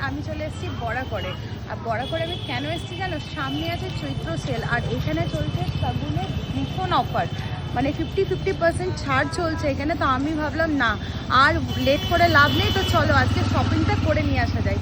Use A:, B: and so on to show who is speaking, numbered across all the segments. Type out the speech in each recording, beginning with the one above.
A: আমি চলে এসেছি বড়াকরে। আর বড়াকরে আমি কেন এসেছি জানো, সামনে আছে চৈত্র সেল আর এখানে চলছে সাগুনে ভীষণ অফার, মানে 50% ছাড় চলছে এখানে। তো আমি ভাবলাম না আর লেট করে লাভ নেই, তো চলো আজকে শপিংটা করে নিয়ে আসা যায়।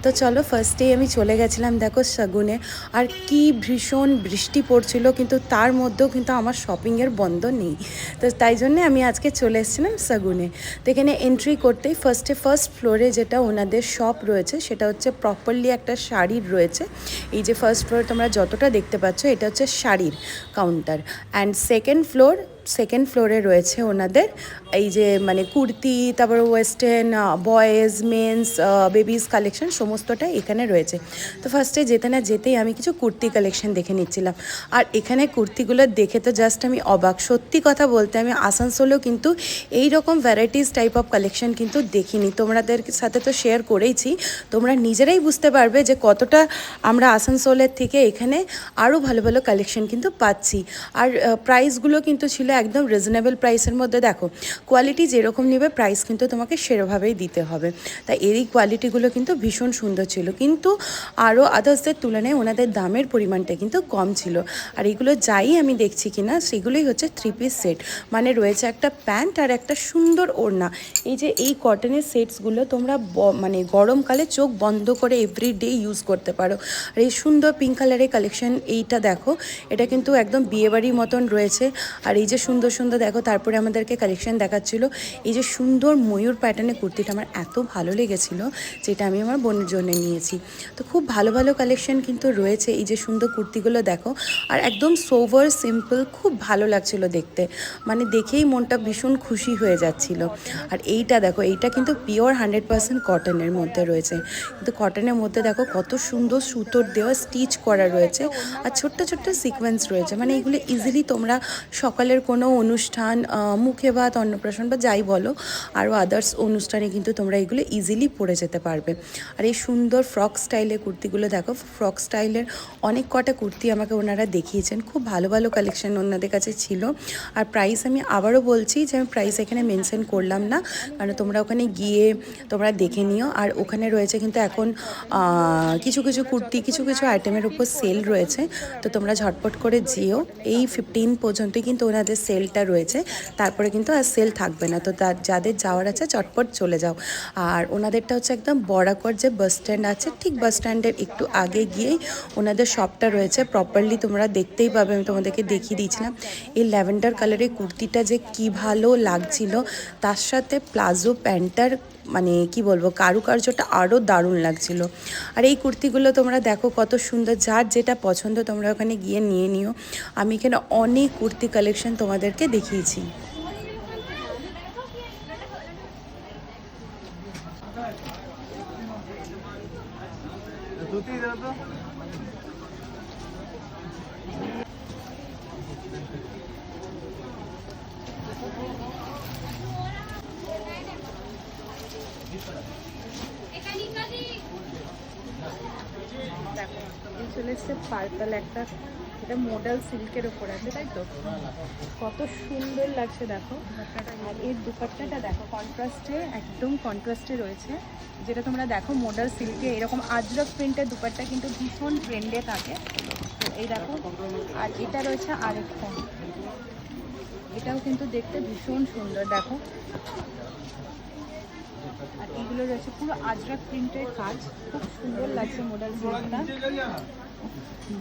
A: তো চলো
B: ফার্স্টেই আমি চলে গেছিলাম দেখো সাগুনে। আর কি ভীষণ বৃষ্টি পড়ছিল, কিন্তু তার মধ্যেও কিন্তু আমার শপিংয়ের বন্ধ নেই। তো তাই জন্যে আমি আজকে চলে এসেছিলাম সাগুনে। তো এখানে এন্ট্রি করতেই ফার্স্ট ফ্লোরে যেটা ওনাদের শপ রয়েছে সেটা হচ্ছে প্রপারলি একটা শাড়ির রয়েছে। এই যে ফার্স্ট ফ্লোর তোমরা যতটা দেখতে পাচ্ছ এটা হচ্ছে শাড়ির কাউন্টার। অ্যান্ড সেকেন্ড ফ্লোরে রয়েছে ওনাদের এই যে মানে কুর্তি, তারপর western, boys, men's, babies collection সমস্তটাই এখানে রয়েছে। তো ফার্স্টে যেতে না যেতেই আমি কিছু কুর্তি কালেকশন দেখে নিচ্ছিলাম। আর এখানে কুর্তিগুলো দেখে তো জাস্ট আমি অবাক। সত্যি কথা বলতে আমি আসানসোলেও কিন্তু এই রকম ভ্যারাইটিস টাইপ অফ কালেকশন কিন্তু দেখিনি। তোমাদের সাথে তো শেয়ার করেইছি, তোমরা নিজেরাই বুঝতে পারবে যে কতটা আমরা আসানসোলের থেকে এখানে আরও ভালো ভালো কালেকশন কিন্তু পাচ্ছি। আর প্রাইসগুলো কিন্তু ছিল একদম রিজনেবল প্রাইসের মধ্যে। দেখো কোয়ালিটি যেরকম নেবে প্রাইস কিন্তু তোমাকে সেরকমভাবেই দিতে হবে। তাই এই কোয়ালিটিগুলো কিন্তু ভীষণ সুন্দর ছিল, কিন্তু আরও আদার্সদের তুলনায় ওনাদের দামের পরিমাণটা কিন্তু কম ছিল। আর এগুলো যাই আমি দেখছি কিনা সেগুলোই হচ্ছে 3 পিস সেট, মানে রয়েছে একটা প্যান্ট আর একটা সুন্দর ওড়না। এই যে এই কটনের সেটসগুলো তোমরা মানে গরমকালে চোখ বন্ধ করে এভরিডে ইউজ করতে পারো। আর এই সুন্দর পিঙ্ক কালারের কালেকশন এইটা দেখো, এটা কিন্তু একদম বিয়েবাড়ির মতন রয়েছে। আর এই যে সুন্দর সুন্দর দেখো, তারপরে আমাদেরকে কালেকশন দেখাচ্ছিল এই যে সুন্দর ময়ূর প্যাটার্নের কুর্তিটা আমার এত ভালো লেগেছিলো, যেটা আমি আমার বোনের জন্য নিয়েছি। তো খুব ভালো ভালো কালেকশন কিন্তু রয়েছে। এই যে সুন্দর কুর্তিগুলো দেখো, আর একদম সোভার সিম্পল, খুব ভালো লাগছিল দেখতে, মানে দেখেই মনটা ভীষণ খুশি হয়ে যাচ্ছিল। আর এইটা দেখো, এইটা কিন্তু পিওর 100% কটনের মধ্যে রয়েছে, কিন্তু কটনের মধ্যে দেখো কত সুন্দর সুতোর দেওয়া স্টিচ করা রয়েছে আর ছোট্ট ছোট্ট সিকোয়েন্স রয়েছে। মানে এগুলো ইজিলি তোমরা সকালের কোনো অনুষ্ঠান, মুখে ভাত, অন্নপ্রাশন বা যাই বলো, আরও আদার্স অনুষ্ঠানে কিন্তু তোমরা এগুলো ইজিলি পরে যেতে পারবে। আর এই সুন্দর ফ্রক স্টাইলের কুর্তিগুলো দেখো, ফ্রক স্টাইলের অনেক কটা কুর্তি আমাকে ওনারা দেখিয়েছেন, খুব ভালো ভালো কালেকশন ওনাদের কাছে ছিল। আর প্রাইস আমি আবারও বলছি যে আমি প্রাইস এখানে মেনশন করলাম না, কারণ তোমরা ওখানে গিয়ে তোমরা দেখে নিও। আর ওখানে রয়েছে কিন্তু এখন কিছু কিছু কুর্তি, কিছু কিছু আইটেমের উপর সেল রয়েছে, তো তোমরা ঝটপট করে যেও। এই 15 পর্যন্তই কিন্তু ওনাদের সেলটা রয়েছে, তারপরে কিন্তু আর সেল থাকবে না। তো যাদের যাওয়ার আছে চটপট চলে যাও। আর ওনাদেরটা হচ্ছে একদম বড়াকর যে বাস স্ট্যান্ড আছে, ঠিক বাস স্ট্যান্ডের একটু আগে গিয়েই ওনাদের শপটা রয়েছে। প্রপারলি তোমরা দেখতেই পাবে, আমি তোমাদেরকে দেখিয়ে দিয়েছিলাম। এই ল্যাভেন্ডার কালারের কুর্তিটা যে কি ভালো লাগছিল, তার সাথে প্লাজো প্যান্টটার মানে কি বলবো, কারুকার্যটা আরও দারুণ লাগছিল। আর এই কুর্তিগুলো তোমরা দেখো কত সুন্দর, যার যেটা পছন্দ তোমরা ওখানে গিয়ে নিয়ে নিও। আমি এখানে অনেক কুর্তি কালেকশন তোমাদেরকে দেখিয়েছি।
A: দেখো এই চলে এসছে পার্পল একটা, এটা মডেল সিল্কের ওপর আছে, তাই তো কত সুন্দর লাগছে দেখো। আর এর দুপাট্টাটা দেখো কন্ট্রাস্টে, একদম কন্ট্রাস্টে রয়েছে, যেটা তোমরা দেখো মডেল সিল্কে এরকম আজরক প্রিন্টের দুপাট্টা কিন্তু ভীষণ ট্রেন্ডে থাকে। তো এই দেখো, আর এটা রয়েছে আরেকটা, এটাও কিন্তু দেখতে ভীষণ সুন্দর দেখো। আর এগুলো রয়েছে পুরো আজরক প্রিন্টের কাজ, খুব সুন্দর লাগছে মডেল সিল্কটা,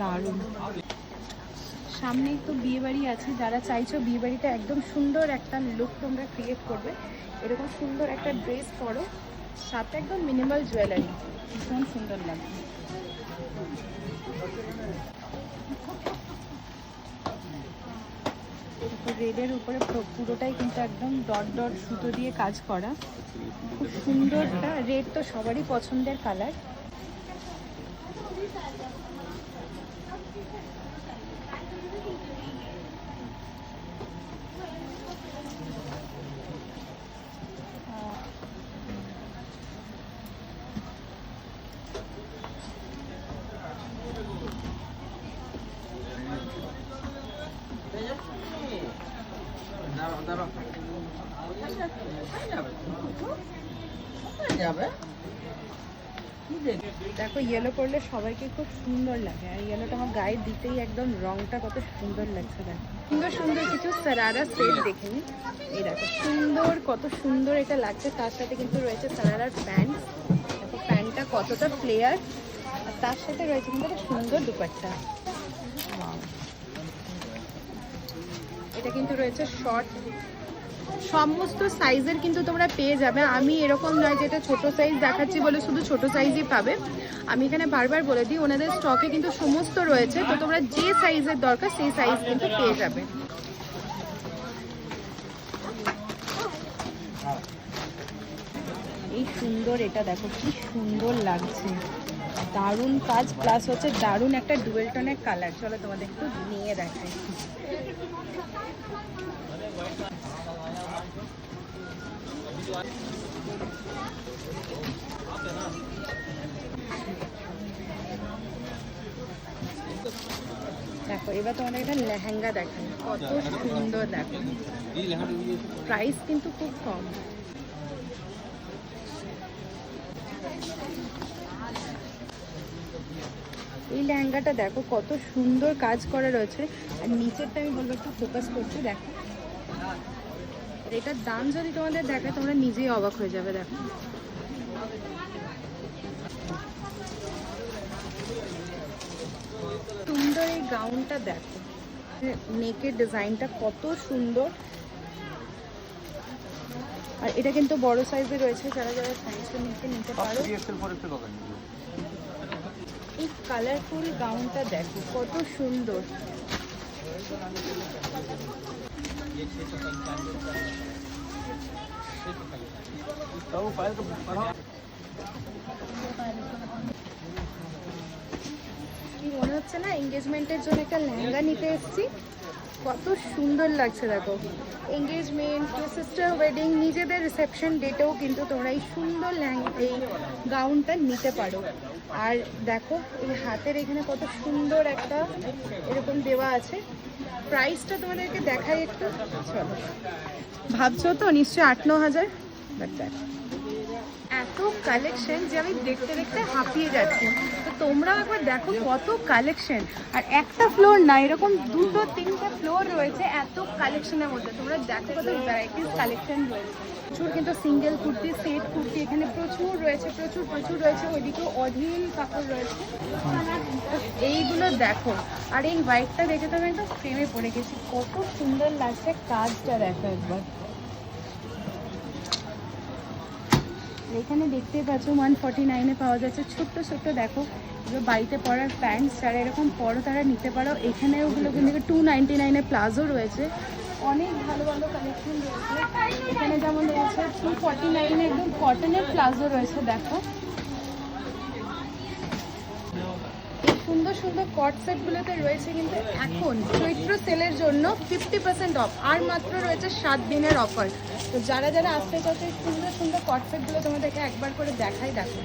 A: দারুণ। সামনেই তো বিয়েবাড়ি আছে, যারা চাইছো বিয়েবাড়িতে একদম সুন্দর একটা লুক তোমরা ক্রিয়েট করবে, এরকম সুন্দর একটা ড্রেস পরো, সাথে একদম মিনিমাল জুয়েলারি, ভীষণ সুন্দর লাগবে। রেডের উপরে পুরোটাই কিন্তু একদম ডট ডট সুতো দিয়ে কাজ করা, খুব সুন্দরটা। রেড তো সবারই পছন্দের কালার। দেখো ইয়েলো করলে সবাইকে খুব সুন্দর লাগে, আর ইয়েলোটা আমার গায়ে দিতেই একদম রংটা কত সুন্দর লাগছে। দেখো সুন্দর সুন্দর কিছু সারারা সেট দেখে নিই। এই দেখো সুন্দর, কত সুন্দর এটা লাগছে। তার সাথে কিন্তু রয়েছে সারারার প্যান্ট। দেখো প্যান্টটা কতটা ফ্লেয়ার, আর তার সাথে রয়েছে কিন্তু একটা সুন্দর দুপাট্টা। এটা কিন্তু রয়েছে শর্ট, সমস্ত সাইজের কিন্তু তোমরা পেয়ে যাবে। আমি এরকম নয় যে এটা ছোটো সাইজ দেখাচ্ছি বলে শুধু ছোট সাইজই পাবে। আমি এখানে বারবার বলে দিই ওনাদের স্টকে কিন্তু সমস্ত রয়েছে, তো তোমরা যে সাইজের দরকার সেই সাইজ কিন্তু পেয়ে যাবে। এই সুন্দর এটা দেখো কি সুন্দর লাগছে, দারুণ কাজ প্লাস হচ্ছে দারুণ একটা ডুয়েল টোনের কালার। চলো তোমাদের একটু নিয়ে দেখাই। দেখো এবার তোমাদের একটা লেহেঙ্গা দেখেন কত সুন্দর। দেখো প্রাইস কিন্তু খুব কম। এই লেহেঙ্গাটা দেখো কত সুন্দর কাজ করা রয়েছে, আর নিচেরটা আমি বলবো একটু ফোকাস করছি। দেখো এটার দাম যদি তোমাদের দেখে তোমরা নিজেই অবাক হয়ে যাবে। দেখো সুন্দর এই গাউনটা, দেখো নেকের ডিজাইনটা কত সুন্দর, আর এটা কিন্তু বড় সাইজে রয়েছে, যারা যারা সাইজটা নিতে পারো। এই কালারফুল গাউনটা দেখো কত সুন্দর। কি মনে হচ্ছে না এঙ্গেজমেন্টের জন্য একটা লেহেঙ্গা নিতে এসেছি, কত সুন্দর লাগছে। দেখো এঙ্গেজমেন্ট, সিস্টার ওয়েডিং, নিজেদের রিসেপশন ডেটেও কিন্তু তোমরা এই সুন্দর এই গাউনটা নিতে পারো। আর দেখো এই হাতের এখানে কত সুন্দর একটা এরকম দেওয়া আছে। প্রাইসটা তোমাদেরকে দেখাই একটু। চলো ভাবছো তো নিশ্চয়ই 8-9 হাজার, বাট দেখো এত কালেকশন যে আমি দেখতে দেখতে হাঁপিয়ে যাচ্ছি। তো তোমরাও একবার দেখো কত কালেকশন, আর একটা ফ্লোর না এরকম 2-3টে ফ্লোর রয়েছে এত কালেকশনের মধ্যে। তোমরা দেখো কত ভ্যারাইটিস কালেকশন রয়েছে। প্রচুর কিন্তু সিঙ্গেল কুর্তি, সেট কুর্তি এখানে প্রচুর রয়েছে, প্রচুর রয়েছে। ওইদিকেও অঢেল কাপড় রয়েছে, এইগুলো দেখো। আর এই হোয়াইটটা দেখে তো আমি একদম প্রেমে পড়ে গেছি, কত সুন্দর লাগছে কাজটা। দেখো একবার এখানে দেখতেই পাচ্ছ 149-এ পাওয়া যাচ্ছে ছোট্ট ছোট্ট। দেখো এগুলো বাড়িতে পরার প্যান্টস, যারা এরকম পরো তারা নিতে পারো। এখানে ওগুলো কিন্তু 299-এ প্লাজো রয়েছে, অনেক ভালো ভালো কালেকশন রয়েছে। এখানে যেমন রয়েছে 249-এ একদম কটনের প্লাজো রয়েছে। দেখো এই সুন্দর সুন্দর কট সেটগুলোতে রয়েছে কিন্তু এখন চৈত্র সেলের জন্য 50% অফ, আর মাত্র রয়েছে 7 দিনের অফার। তো যারা যারা আসতে চাচ্ছে সুন্দর সুন্দর কট সেটগুলো তোমাদেরকে একবার করে দেখাই। দেখো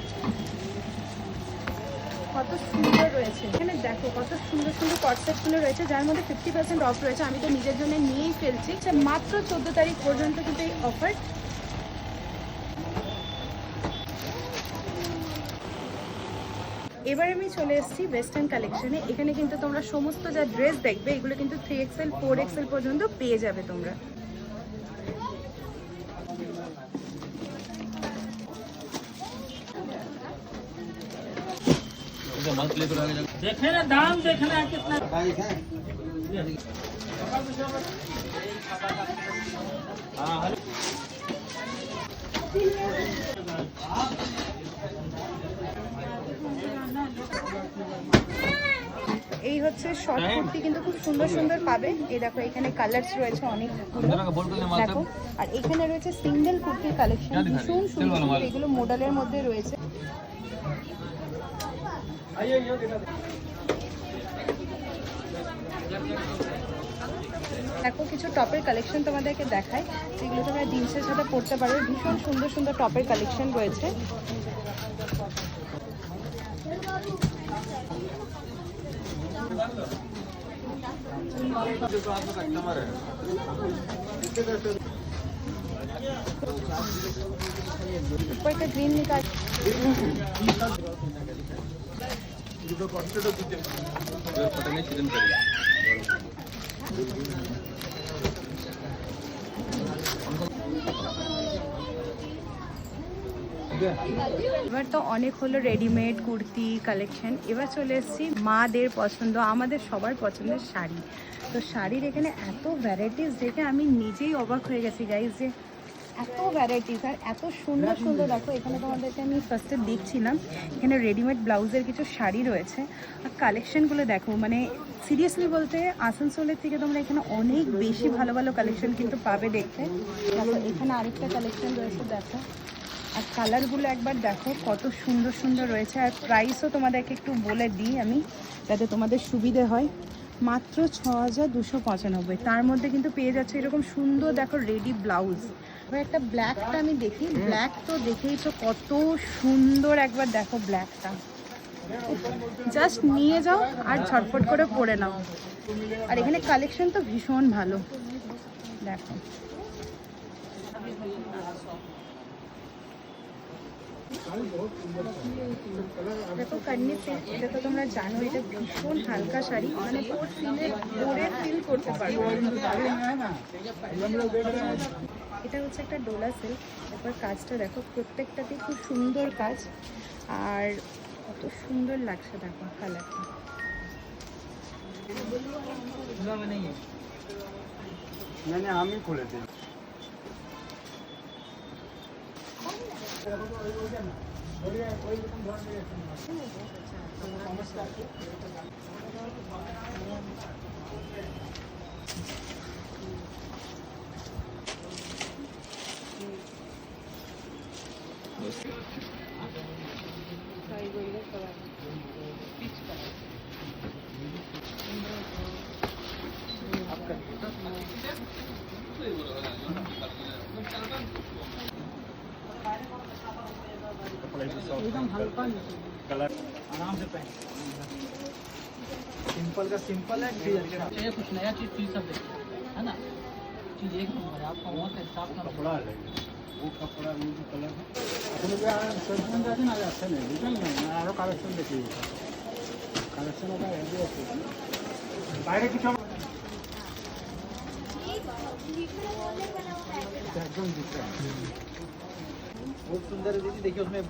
A: কত সুন্দর রয়েছে, এখানে দেখো কত সুন্দর সুন্দর কট সেটগুলো রয়েছে, যার মধ্যে 50% অফ রয়েছে। আমি তো নিজের জন্য নিয়েই ফেলছি। মাত্র 14 তারিখ পর্যন্ত কিন্তু এই অফার। এবার আমি চলে এসেছি ওয়েস্টার্ন কালেকশনে। এখানে কিন্তু তোমরা সমস্ত যা ড্রেস দেখবে এগুলো কিন্তু 3XL 4XL পর্যন্ত পেয়ে যাবে তোমরা।
C: देखे ना दाम, देखना कितना
A: এই হচ্ছে শর্ট কুর্তি, কিন্তু খুব সুন্দর সুন্দর পাবে। এই দেখো এখানে কালারস রয়েছে অনেক, দেখো। আর এখানে রয়েছে সিঙ্গেল কুর্তির কালেকশন, ভীষণ সুন্দর। এগুলো মডেলের মধ্যে রয়েছে। দেখো কিছু টপের কালেকশন তোমাদেরকে দেখায়, যেগুলো তোমরা জিন্সের সাথে পরতে পারো। ভীষণ সুন্দর সুন্দর টপের কালেকশন রয়েছে। ऊपर का ग्रीन निकाल। এবার তো অনেক হলো রেডিমেড কুর্তি কালেকশন, এবার চলে এসেছি মাদের পছন্দ, আমাদের সবার পছন্দের শাড়ি। তো শাড়ির এখানে এত ভ্যারাইটিস দেখে আমি নিজেই অবাক হয়ে গেছি গাইজ, যে এত ভ্যারাইটিস আর এত সুন্দর সুন্দর। দেখো এখানে তোমাদেরকে আমি ফার্স্টে দেখছিলাম, এখানে রেডিমেড ব্লাউজের কিছু শাড়ি রয়েছে আর কালেকশনগুলো দেখো, মানে সিরিয়াসলি বলতে আসানসোলের থেকে তোমরা এখানে অনেক বেশি ভালো ভালো কালেকশন কিন্তু পাবে দেখতে। দেখো এখানে আরেকটা কালেকশন রয়েছে দেখো, আর কালারগুলো একবার দেখো কত সুন্দর সুন্দর রয়েছে। আর প্রাইসও তোমাদেরকে একটু বলে দিই আমি, যাতে তোমাদের সুবিধে হয়। মাত্র 6295, তার মধ্যে কিন্তু পেয়ে যাচ্ছে এরকম সুন্দর দেখো রেডি ব্লাউজ। এবার একটা ব্ল্যাকটা আমি দেখি, ব্ল্যাক তো দেখেই তো কত সুন্দর, একবার দেখো ব্ল্যাকটা, জাস্ট নিয়ে যাও আর ঝটফট করে পরে নাও। আর এখানে কালেকশন তো ভীষণ ভালো দেখো। দেখো কন্যা সিল্ক, এটা তো তোমরা জানো এটা ভীষণ হালকা শাড়ি, মানে পরে ফিল করতে পারবে। এটা হচ্ছে একটা ডোলা সিল্ক, তারপর কাজটা দেখো প্রত্যেকটাতেই খুব সুন্দর কাজ, আর কত সুন্দর লাগছে দেখো কালারটা।
D: আমি খুলে দিই।
C: एकदम हल्का कलर, आराम से पहन।
D: सिंपल का सिंपल है,
C: ये कुछ नया चीज चीज सब देखिए, है ना, चीज एक नंबर है। आपका वहाँ का हिसाब ना
D: कपड़ा है वो कपड़ा वो जो कलर है अपने पे सेशन जाते ना अच्छा नहीं बुझल ना आरो कलेक्शन देखिए कलेक्शन होगा है जो বাইরে কিছু एकदम डिफरेंट बहुत सुंदर है दीदी। देखिए उसमें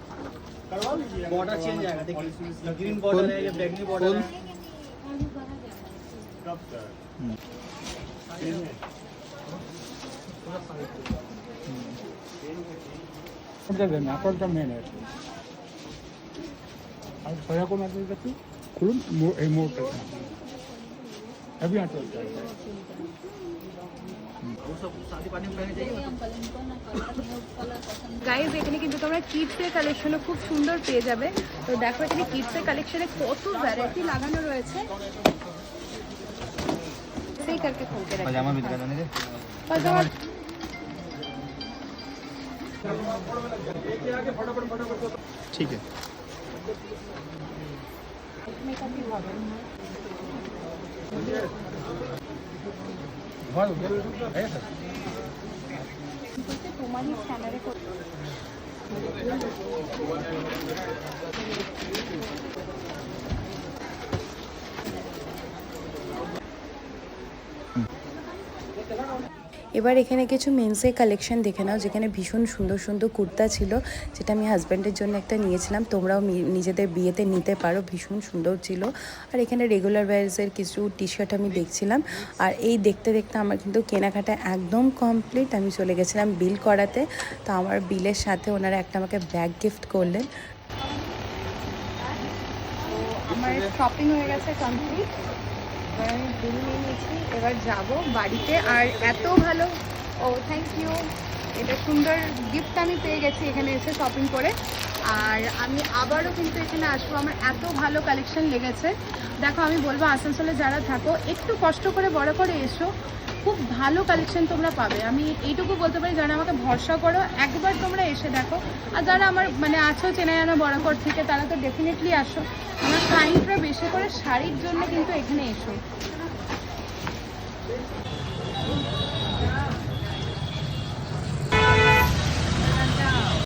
D: बॉर्डर चेंज आएगा, देखिए ग्रीन बॉर्डर है या बैगनी बॉर्डर है। कब तक দেখবেন আপনারটা মেন আছে আর ভয়া কোন আছে দেখি খুলুন এই মোড়টা अभी यहाँ चलता है वो सब शादी पार्टी में पहने चाहिए।
A: গাইজ এখানে কিন্তু তোমরা কিডসের কালেকশনও খুব সুন্দর পেয়ে যাবে। তো দেখো এখানে কিডসের কালেকশনে কত ভ্যারাইটি লাগানো রয়েছে। সেই করকে খুলতে রাখো পাজামা भी दिखा देने दे पाजामा।
D: ठीक है
A: मेकअप भी হবে তোমারই স্ক্যানারে করতে।
B: এবার এখানে কিছু মেন্সের কালেকশন দেখে নাও, যেখানে ভীষণ সুন্দর সুন্দর কুর্তা ছিল, যেটা আমি হাজব্যান্ডের জন্য একটা নিয়েছিলাম। তোমরাও নিজেদের বিয়েতে নিতে পারো, ভীষণ সুন্দর ছিল। আর এখানে রেগুলার ওয়্যার্সের কিছু টি শার্ট আমি দেখছিলাম। আর এই দেখতে দেখতে আমার কিন্তু কেনাকাটা একদম কমপ্লিট। আমি চলে গেছিলাম বিল করাতে, তো আমার বিলের সাথে ওনারা একটা আমাকে ব্যাগ গিফট করলেন।
A: আমার শপিং হয়ে গেছে কমপ্লিট, এবার আমি বিল নিয়ে নিয়েছি, এবার যাব বাড়িতে। আর এত ভালো, ও থ্যাংক ইউ, এটা সুন্দর গিফট আমি পেয়ে গেছি এখানে এসে শপিং করে। আর আমি আবারও কিন্তু এখানে আসবো, আমার এত ভালো কালেকশন লেগেছে। দেখো আমি বলবো আসানসোলে যারা থাকো একটু কষ্ট করে বড় করে এসো, খুব ভালো কালেকশন তোমরা পাবে। আমি এইটুকু বলতে পারি, যারা আমাকে ভরসা করো একবার তোমরা এসে দেখো। আর যারা আমার মানে আছো চেনা জানা বড়কর থেকে, তারা তো ডেফিনেটলি আসো। আমার ক্লায়েন্টরা বেশি করে শাড়ির জন্য কিন্তু এখানে এসো।